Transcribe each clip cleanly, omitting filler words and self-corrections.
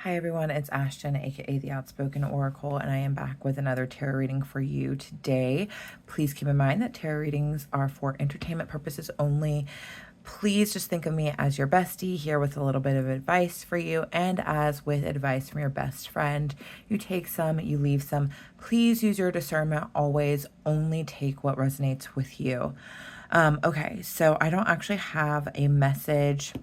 Hi everyone, it's Ashton, aka the Outspoken Oracle, and I am back with another tarot reading for you today. Please keep in mind that tarot readings are for entertainment purposes only. Please just think of me as your bestie here with a little bit of advice for you, and as with advice from your best friend, you take some, you leave some. Please use your discernment always, only take what resonates with you. Okay, so I don't actually have a message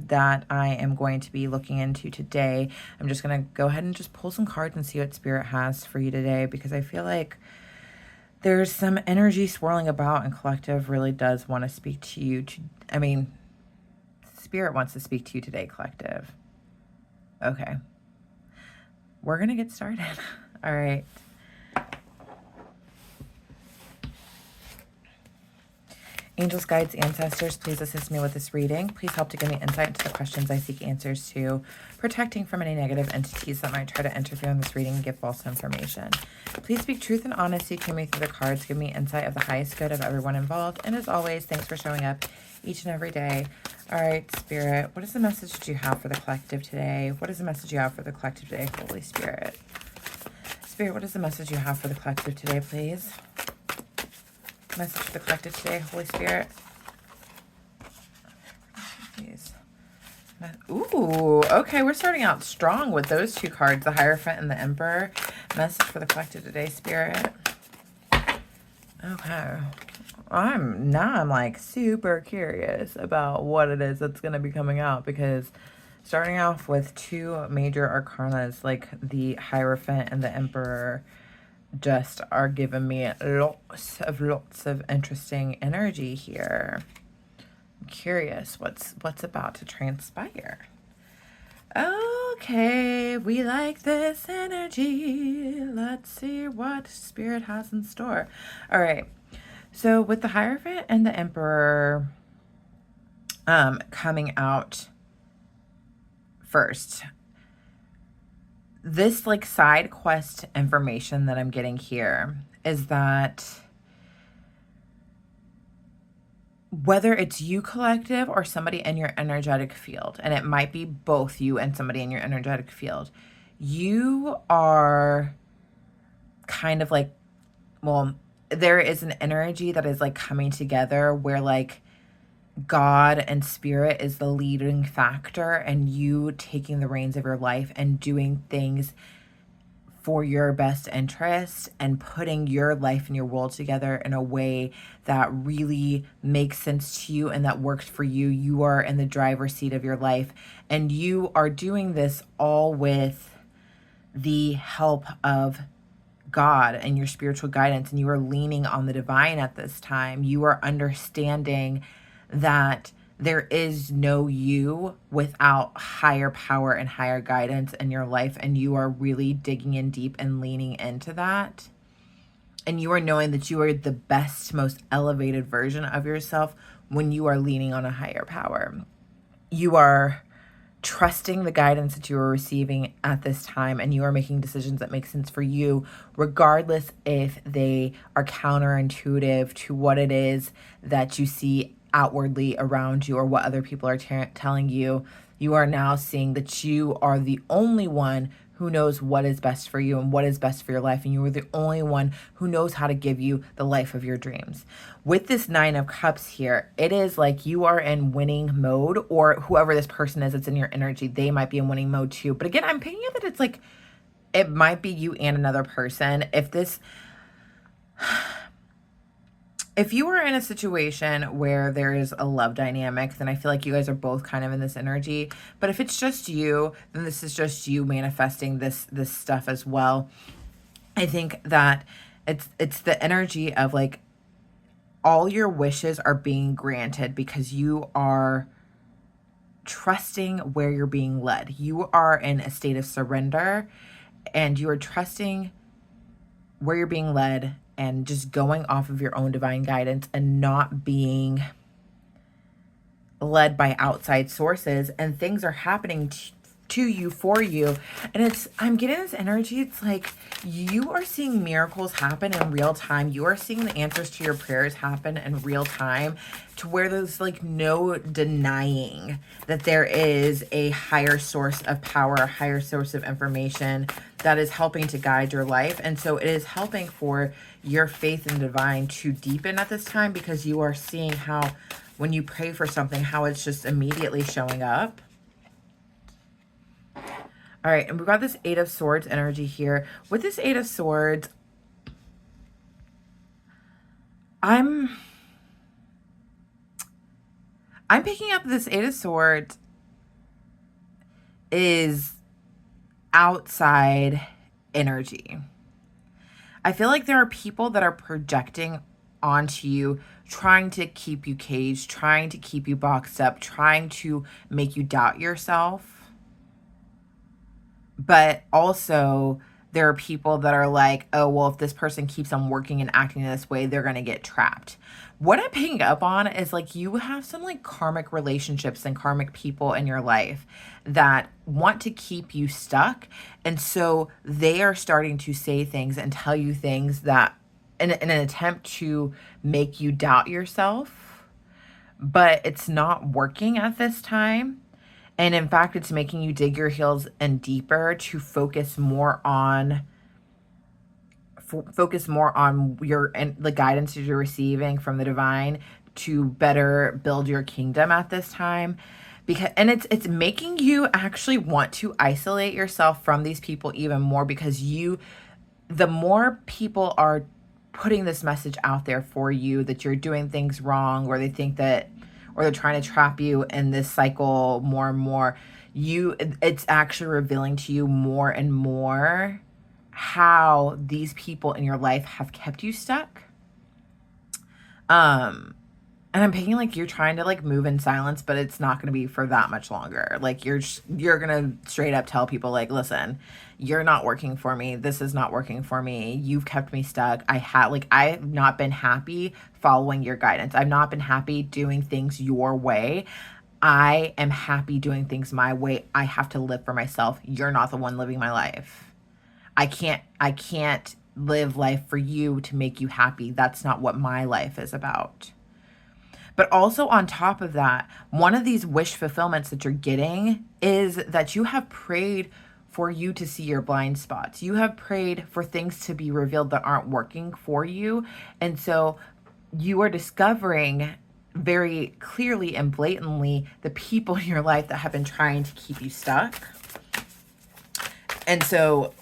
that I am going to be looking into today. I'm just going to go ahead and just pull some cards and see what Spirit has for you today, because I feel like there's some energy swirling about and Collective really does want to speak to you. Spirit wants to speak to you today, Collective. Okay. We're going to get started. All right. Angels, guides, ancestors, please assist me with this reading. Please help to give me insight into the questions I seek answers to, protecting from any negative entities that might try to interfere in this reading and give false information. Please speak truth and honesty to me through the cards. Give me insight of the highest good of everyone involved. And as always, thanks for showing up each and every day. All right, Spirit, what is the message that you have for the collective today? What is the message you have for the collective today, Holy Spirit? Spirit, what is the message you have for the collective today, please? Message for the collective today, Holy Spirit. Please. Ooh, okay, we're starting out strong with those two cards, the Hierophant and the Emperor. Message for the collective today, Spirit. Okay. I'm like super curious about what it is that's going to be coming out, because starting off with two major arcanas like the Hierophant and the Emperor just are giving me lots of interesting energy here. I'm curious what's about to transpire. Okay, we like this energy. Let's see what Spirit has in store. All right, so with the Hierophant and the Emperor coming out first, this like side quest information that I'm getting here is that whether it's you, collective, or somebody in your energetic field, and it might be both you and somebody in your energetic field, you are kind of like, well, there is an energy that is like coming together where like God and Spirit is the leading factor, and you taking the reins of your life and doing things for your best interest and putting your life and your world together in a way that really makes sense to you and that works for you. You are in the driver's seat of your life, and you are doing this all with the help of God and your spiritual guidance, and you are leaning on the divine at this time. You are understanding that there is no you without higher power and higher guidance in your life, and you are really digging in deep and leaning into that. And you are knowing that you are the best, most elevated version of yourself when you are leaning on a higher power. You are trusting the guidance that you are receiving at this time, and you are making decisions that make sense for you, regardless if they are counterintuitive to what it is that you see outwardly around you or what other people are telling you. You are now seeing that you are the only one who knows what is best for you and what is best for your life, and you are the only one who knows how to give you the life of your dreams. With this Nine of Cups here, it is like you are in winning mode, or whoever this person is that's in your energy, they might be in winning mode too. But again, I'm picking up that it's like it might be you and another person. If you are in a situation where there is a love dynamic, then I feel like you guys are both kind of in this energy. But if it's just you, then this is just you manifesting this stuff as well. I think that it's the energy of like all your wishes are being granted because you are trusting where you're being led. You are in a state of surrender, and you are trusting where you're being led and just going off of your own divine guidance and not being led by outside sources. And things are happening to you, for you. And I'm getting this energy. It's like you are seeing miracles happen in real time. You are seeing the answers to your prayers happen in real time, to where there's like no denying that there is a higher source of power, a higher source of information that is helping to guide your life. And so it is helping for your faith in divine to deepen at this time, because you are seeing how when you pray for something, how it's just immediately showing up. All right, and we've got this Eight of Swords energy here. With this Eight of Swords, I'm picking up this Eight of Swords is outside energy. I feel like there are people that are projecting onto you, trying to keep you caged, trying to keep you boxed up, trying to make you doubt yourself. But also there are people that are like, oh, well, if this person keeps on working and acting this way, they're going to get trapped. What I'm picking up on is like you have some like karmic relationships and karmic people in your life that want to keep you stuck. And so they are starting to say things and tell you things that in an attempt to make you doubt yourself, but it's not working at this time. And in fact, it's making you dig your heels in deeper to focus more on your and the guidance that you're receiving from the divine to better build your kingdom at this time. And it's making you actually want to isolate yourself from these people even more, because the more people are putting this message out there for you that you're doing things wrong, or they think that, or they're trying to trap you in this cycle more and more, it's actually revealing to you more and more how these people in your life have kept you stuck. And I'm picking like you're trying to like move in silence, but it's not going to be for that much longer. Like you're going to straight up tell people like, listen, you're not working for me. This is not working for me. You've kept me stuck. I've not been happy following your guidance. I've not been happy doing things your way. I am happy doing things my way. I have to live for myself. You're not the one living my life. I can't live life for you to make you happy. That's not what my life is about. But also on top of that, one of these wish fulfillments that you're getting is that you have prayed for you to see your blind spots. You have prayed for things to be revealed that aren't working for you. And so you are discovering very clearly and blatantly the people in your life that have been trying to keep you stuck. And so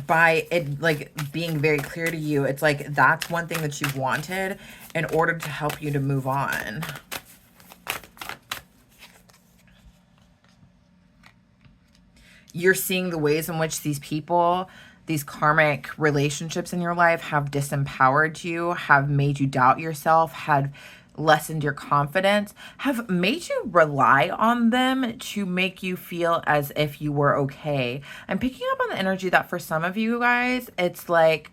by it like being very clear to you, it's like that's one thing that you've wanted in order to help you to move on. You're seeing the ways in which these people, these karmic relationships in your life have disempowered you, have made you doubt yourself, had lessened your confidence, have made you rely on them to make you feel as if you were okay. I'm picking up on the energy that for some of you guys, it's like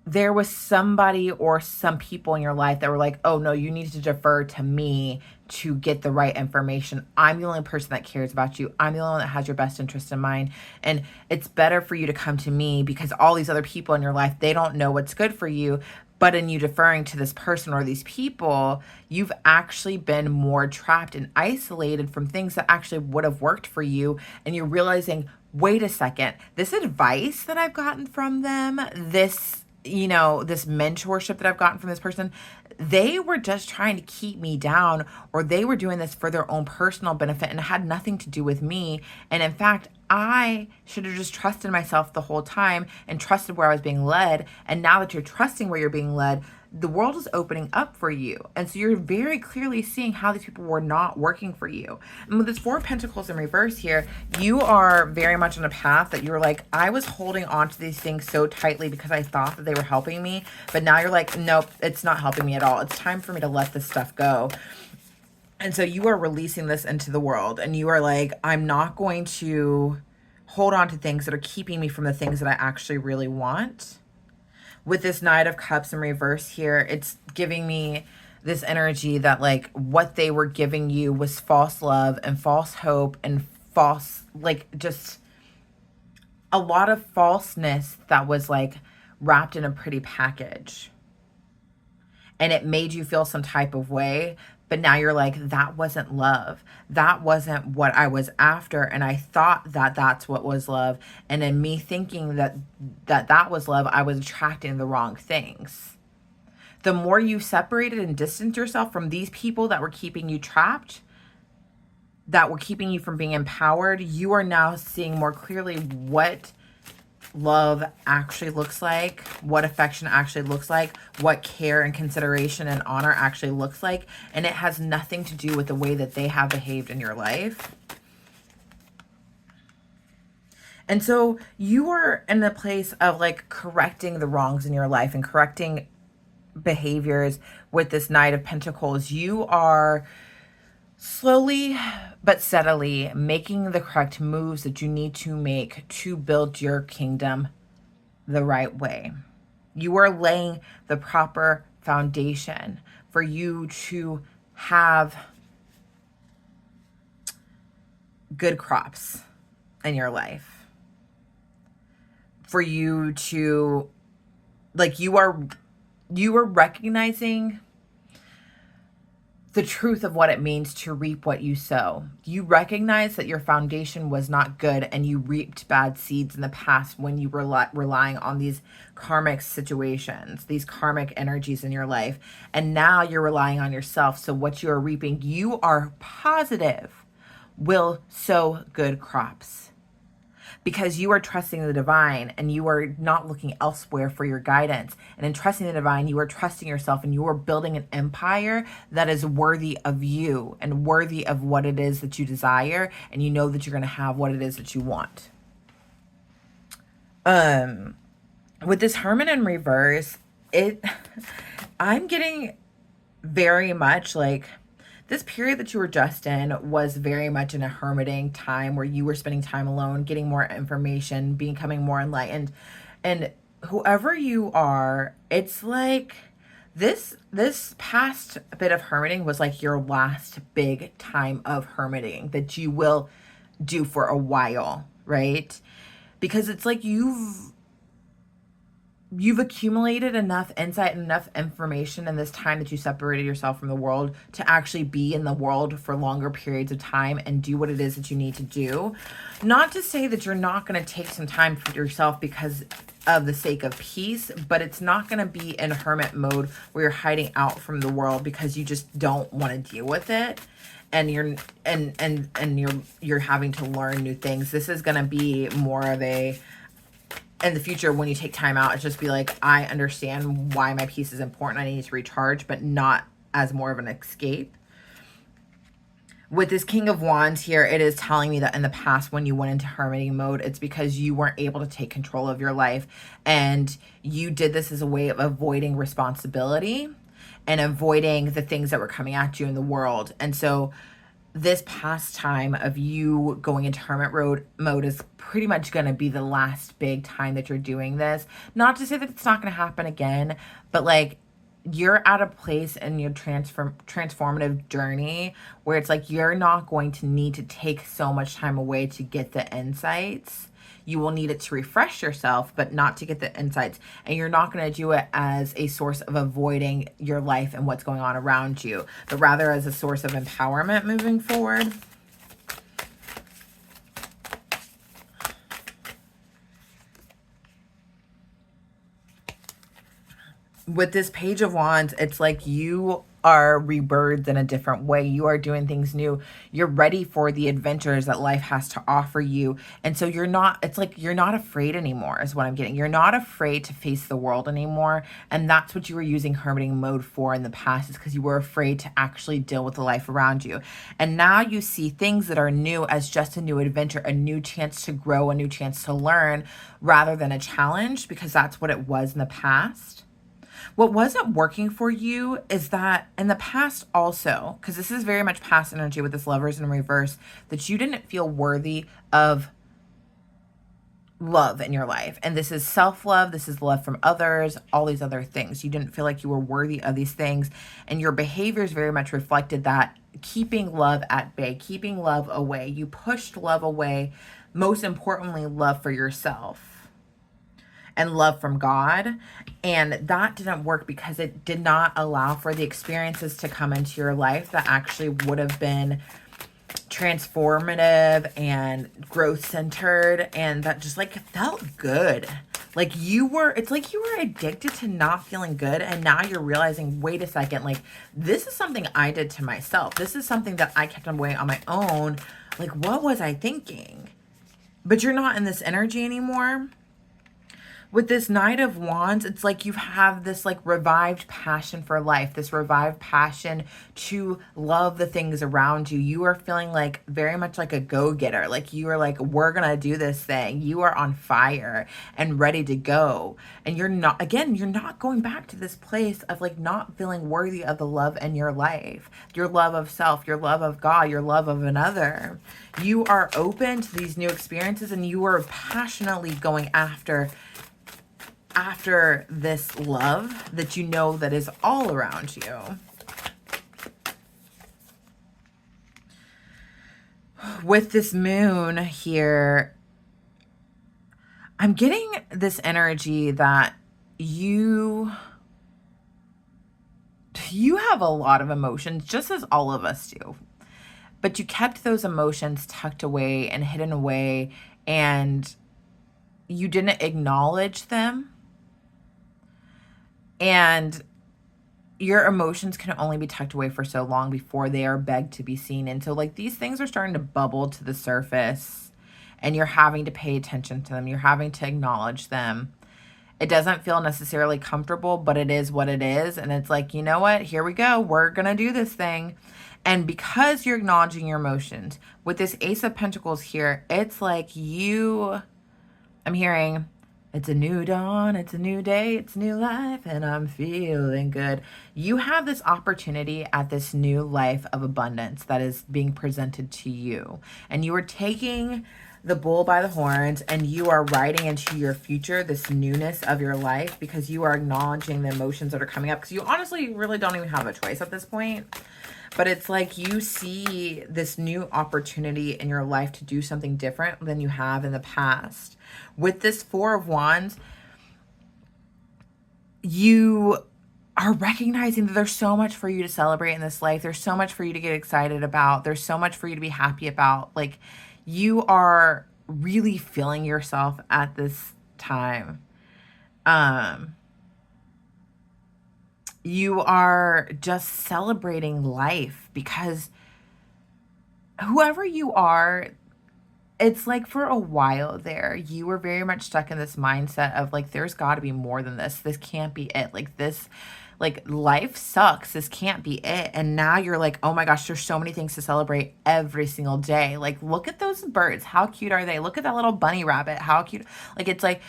there was somebody or some people in your life that were like, oh no, you need to defer to me to get the right information. I'm the only person that cares about you. I'm the only one that has your best interest in mind. And it's better for you to come to me because all these other people in your life, they don't know what's good for you. But in you deferring to this person or these people, you've actually been more trapped and isolated from things that actually would have worked for you. And you're realizing, wait a second, this advice that I've gotten from them, this mentorship that I've gotten from this person, they were just trying to keep me down, or they were doing this for their own personal benefit and it had nothing to do with me. And in fact, I should have just trusted myself the whole time and trusted where I was being led. And now that you're trusting where you're being led, the world is opening up for you. And so you're very clearly seeing how these people were not working for you. And with this Four of Pentacles in reverse here, you are very much on a path that you were like, I was holding on to these things so tightly because I thought that they were helping me. But now you're like, nope, it's not helping me at all. It's time for me to let this stuff go. And so you are releasing this into the world and you are like, I'm not going to hold on to things that are keeping me from the things that I actually really want. With this Knight of Cups in reverse here, it's giving me this energy that like what they were giving you was false love and false hope and false, like just a lot of falseness that was like wrapped in a pretty package. And it made you feel some type of way. But now you're like, that wasn't love. That wasn't what I was after. And I thought that that's what was love. And in me thinking that was love, I was attracting the wrong things. The more you separated and distanced yourself from these people that were keeping you trapped, that were keeping you from being empowered, you are now seeing more clearly what love actually looks like, what affection actually looks like, what care and consideration and honor actually looks like. And it has nothing to do with the way that they have behaved in your life. And so you are in the place of like correcting the wrongs in your life and correcting behaviors with this Knight of Pentacles. You are slowly but steadily making the correct moves that you need to make to build your kingdom the right way. You are laying the proper foundation for you to have good crops in your life. For you to, like, you are recognizing the truth of what it means to reap what you sow. You recognize that your foundation was not good and you reaped bad seeds in the past when you were relying on these karmic situations, these karmic energies in your life. And now you're relying on yourself. So what you are reaping, you are positive will sow good crops. Because you are trusting the divine and you are not looking elsewhere for your guidance. And in trusting the divine, you are trusting yourself and you are building an empire that is worthy of you and worthy of what it is that you desire. And you know that you're going to have what it is that you want. With this Hermit in reverse, I'm getting very much like, this period that you were just in was very much in a hermiting time where you were spending time alone, getting more information, becoming more enlightened. And whoever you are, it's like this past bit of hermiting was like your last big time of hermiting that you will do for a while, right? Because it's like you've accumulated enough insight and enough information in this time that you separated yourself from the world to actually be in the world for longer periods of time and do what it is that you need to do. Not to say that you're not going to take some time for yourself because of the sake of peace, but it's not going to be in hermit mode where you're hiding out from the world because you just don't want to deal with it. And you're having to learn new things. This is going to be more of a, in the future, when you take time out, it's just be like, I understand why my peace is important. I need to recharge, but not as more of an escape. With this King of Wands here, it is telling me that in the past, when you went into hermiting mode, it's because you weren't able to take control of your life. And you did this as a way of avoiding responsibility and avoiding the things that were coming at you in the world. And so this past time of you going into hermit mode is pretty much going to be the last big time that you're doing this. Not to say that it's not going to happen again, but like you're at a place in your transformative journey where it's like you're not going to need to take so much time away to get the insights. You will need it to refresh yourself, but not to get the insights. And you're not going to do it as a source of avoiding your life and what's going on around you, but rather as a source of empowerment moving forward. With this Page of Wands, it's like you are rebirthed in a different way. You are doing things new. You're ready for the adventures that life has to offer you. And so you're not, it's like you're not afraid anymore is what I'm getting. You're not afraid to face the world anymore. And that's what you were using hermiting mode for in the past, is because you were afraid to actually deal with the life around you. And now you see things that are new as just a new adventure, a new chance to grow, a new chance to learn, rather than a challenge, because that's what it was in the past. What wasn't working for you is that in the past also, because this is very much past energy with this Lovers in reverse, that you didn't feel worthy of love in your life. And this is self-love. This is love from others, all these other things. You didn't feel like you were worthy of these things. And your behaviors very much reflected that keeping love at bay, keeping love away. You pushed love away, most importantly, love for yourself and love from God. And that didn't work because it did not allow for the experiences to come into your life that actually would have been transformative and growth centered, and that just like felt good. Like it's like you were addicted to not feeling good, and now you're realizing, wait a second, like this is something I did to myself. This is something that I kept away on my own. Like, what was I thinking? But you're not in this energy anymore. With this Knight of Wands, it's like you have this like revived passion for life, this revived passion to love the things around you. You are feeling like very much like a go-getter. Like you are like, we're going to do this thing. You are on fire and ready to go. And you're not going back to this place of like not feeling worthy of the love in your life, your love of self, your love of God, your love of another. You are open to these new experiences, and you are passionately going after this love that you know that is all around you. With this moon here, I'm getting this energy that you have a lot of emotions, just as all of us do. But you kept those emotions tucked away and hidden away, and you didn't acknowledge them. And your emotions can only be tucked away for so long before they are begged to be seen. And so like these things are starting to bubble to the surface, and you're having to pay attention to them. You're having to acknowledge them. It doesn't feel necessarily comfortable, but it is what it is. And it's like, you know what? Here we go. We're going to do this thing. And because you're acknowledging your emotions, with this Ace of Pentacles here, it's like I'm hearing, it's a new dawn, it's a new day, it's new life, and I'm feeling good. You have this opportunity at this new life of abundance that is being presented to you. And you are taking the bull by the horns, and you are riding into your future, this newness of your life, because you are acknowledging the emotions that are coming up. Because you honestly really don't even have a choice at this point. But it's like you see this new opportunity in your life to do something different than you have in the past. With this Four of Wands, you are recognizing that there's so much for you to celebrate in this life. There's so much for you to get excited about. There's so much for you to be happy about. Like, you are really feeling yourself at this time. You are just celebrating life, because whoever you are, it's like for a while there, you were very much stuck in this mindset of like, there's got to be more than this. This can't be it. Like this, like life sucks. This can't be it. And now you're like, oh my gosh, there's so many things to celebrate every single day. Like, look at those birds. How cute are they? Look at that little bunny rabbit. How cute. Like, it's like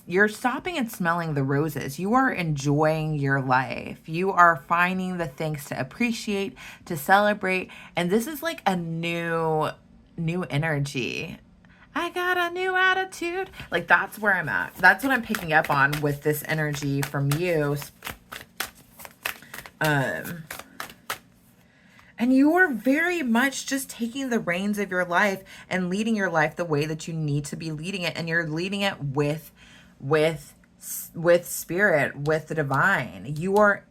you're stopping and smelling the roses. You are enjoying your life. You are finding the things to appreciate, to celebrate. And this is like a new energy. I got a new attitude. Like, that's where I'm at. That's what I'm picking up on with this energy from you. And you are very much just taking the reins of your life and leading your life the way that you need to be leading it. And you're leading it with spirit, with the divine. You are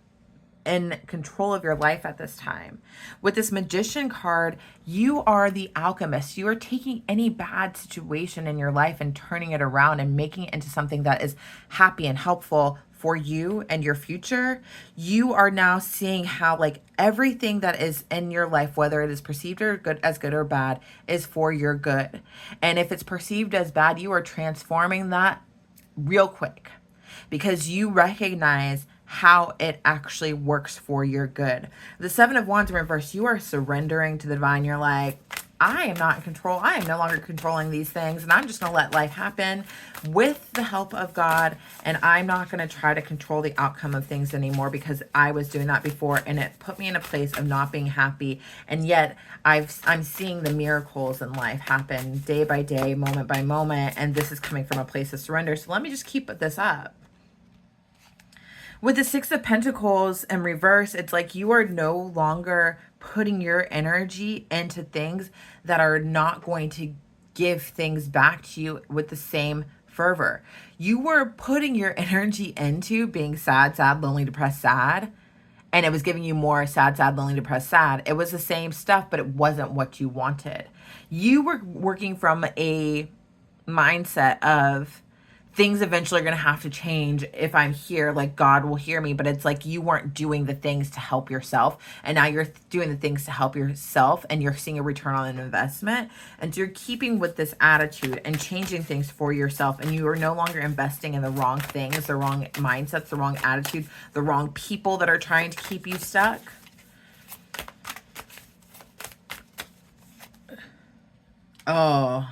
in control of your life at this time. With this Magician card, you are the alchemist. You are taking any bad situation in your life and turning it around and making it into something that is happy and helpful for you and your future. You are now seeing how like everything that is in your life, whether it is perceived or good or bad, is for your good. And if it's perceived as bad, you are transforming that real quick, because you recognize how it actually works for your good. The Seven of Wands in reverse, you are surrendering to the divine. You're like, I am not in control. I am no longer controlling these things, and I'm just going to let life happen with the help of God, and I'm not going to try to control the outcome of things anymore, because I was doing that before, and it put me in a place of not being happy. And yet I'm seeing the miracles in life happen day by day, moment by moment, and this is coming from a place of surrender. So let me just keep this up. With the Six of Pentacles in reverse, it's like you are no longer putting your energy into things that are not going to give things back to you with the same fervor. You were putting your energy into being sad, sad, lonely, depressed, sad, and it was giving you more sad, sad, lonely, depressed, sad. It was the same stuff, but it wasn't what you wanted. You were working from a mindset of things eventually are going to have to change if I'm here, like God will hear me. But it's like you weren't doing the things to help yourself. And now you're doing the things to help yourself and you're seeing a return on an investment. And so you're keeping with this attitude and changing things for yourself. And you are no longer investing in the wrong things, the wrong mindsets, the wrong attitude, the wrong people that are trying to keep you stuck. Oh,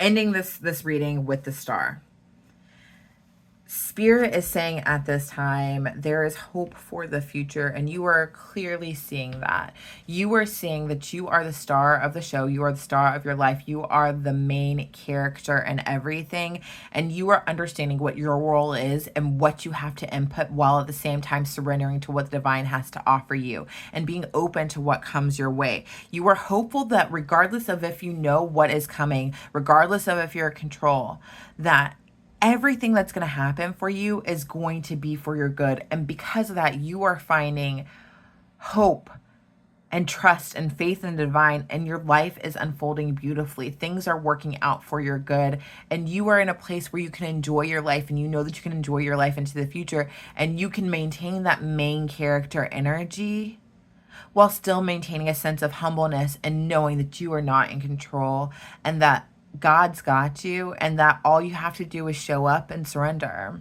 ending this reading with the star. Spirit is saying at this time, there is hope for the future, and you are clearly seeing that. You are seeing that you are the star of the show. You are the star of your life. You are the main character and everything, and you are understanding what your role is and what you have to input while at the same time surrendering to what the divine has to offer you and being open to what comes your way. You are hopeful that regardless of if you know what is coming, regardless of if you're in control, that everything that's going to happen for you is going to be for your good. And because of that, you are finding hope and trust and faith in the divine, and your life is unfolding beautifully. Things are working out for your good, and you are in a place where you can enjoy your life, and you know that you can enjoy your life into the future, and you can maintain that main character energy while still maintaining a sense of humbleness and knowing that you are not in control and that God's got you, and that all you have to do is show up and surrender.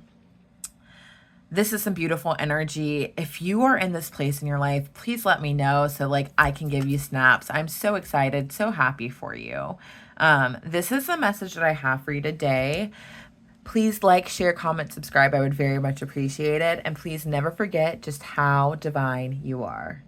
This is some beautiful energy. If you are in this place in your life, please let me know so like I can give you snaps. I'm so excited, so happy for you. This is the message that I have for you today. Please like, share, comment, subscribe. I would very much appreciate it. And please never forget just how divine you are.